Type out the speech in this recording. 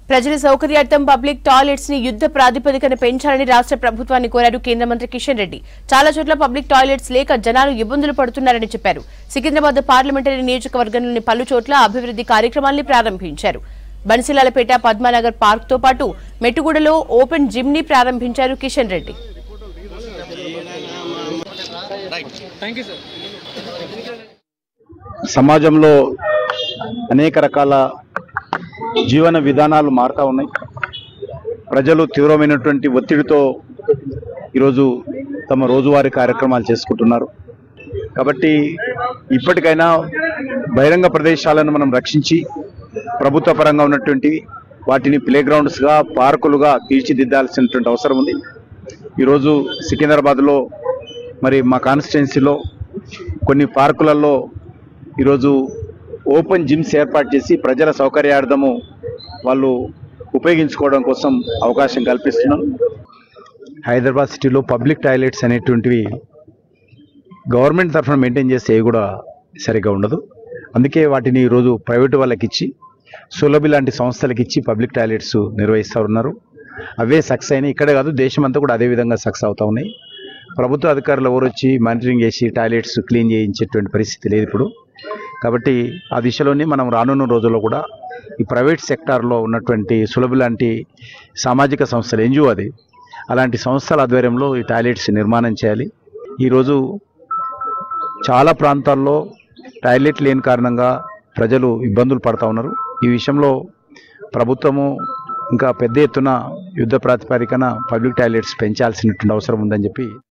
ప్రజల సౌకర్యార్థం public toilets ని యుద్ధ ప్రాతిపదికన పెంచాలని రాష్ట్ర ప్రభుత్వాన్ని కోరారు కేంద్ర మంత్రి కిషన్ రెడ్డి. చాలా చోట్ల పబ్లిక్ టాయిలెట్స్ లేక జనాలు ఇబ్బందులు పడుతున్నారని చెప్పారు. సికింద్రాబాద్ పార్లమెంటరీ నియోజకవర్గంలోని పలు చోట్ల అభివృద్ధి కార్యక్రమాల్ని ప్రారంభించారు. బన్సిలాలపేట, పద్మానగర్ పార్క్ తో పాటు మెట్టుగూడలో ఓపెన్ జిమ్ ని ప్రారంభించారు కిషన్ రెడ్డి. సమాజంలో అనేక రకాల జీవన విధానాలు మారుతూ ఉన్నాయి. ప్రజలు తీవ్రమైనటువంటి ఒత్తిడితో ఈరోజు తమ రోజువారీ కార్యక్రమాలు చేసుకుంటున్నారు. కాబట్టి ఇప్పటికైనా బహిరంగ ప్రదేశాలను మనం రక్షించి ప్రభుత్వ పరంగా ఉన్నటువంటి వాటిని ప్లేగ్రౌండ్స్గా, పార్కులుగా తీర్చిదిద్దాల్సినటువంటి అవసరం ఉంది. ఈరోజు సికింద్రాబాద్లో మరి మా కాన్స్టిట్యున్సీలో కొన్ని పార్కులలో ఈరోజు ఓపెన్ జిమ్స్ ఏర్పాటు చేసి ప్రజల సౌకర్యార్థము వాళ్ళు ఉపయోగించుకోవడం కోసం అవకాశం కల్పిస్తున్నాం. హైదరాబాద్ సిటీలో పబ్లిక్ టాయిలెట్స్ అనేటువంటివి గవర్నమెంట్ తరఫున మెయింటైన్ చేస్తే కూడా సరిగ్గా ఉండదు. అందుకే వాటిని ఈరోజు ప్రైవేటు వాళ్ళకి ఇచ్చి, సులభి లాంటి సంస్థలకు ఇచ్చి పబ్లిక్ టాయిలెట్స్ నిర్వహిస్తూ ఉన్నారు. అవే సక్సెస్ అయినాయి. ఇక్కడే కాదు, దేశమంతా కూడా అదే విధంగా సక్సెస్ అవుతూ ఉన్నాయి. ప్రభుత్వ అధికారులు ఎవరు వచ్చి మానిటరింగ్ చేసి టాయిలెట్స్ క్లీన్ చేయించేటువంటి పరిస్థితి లేదు ఇప్పుడు. కాబట్టి ఆ దిశలోనే మనం రానున్న రోజుల్లో కూడా ఈ ప్రైవేట్ సెక్టార్లో ఉన్నటువంటి సులభి లాంటి సామాజిక సంస్థలు, ఎన్జిఓ అది, అలాంటి సంస్థల ఆధ్వర్యంలో ఈ టాయిలెట్స్ నిర్మాణం చేయాలి. ఈరోజు చాలా ప్రాంతాల్లో టాయిలెట్ లేని కారణంగా ప్రజలు ఇబ్బందులు పడుతూ ఉన్నారు. ఈ విషయంలో ప్రభుత్వము ఇంకా పెద్ద ఎత్తున యుద్ధ ప్రాతిపదికన పబ్లిక్ టాయిలెట్స్ పెంచాల్సినటువంటి అవసరం ఉందని చెప్పి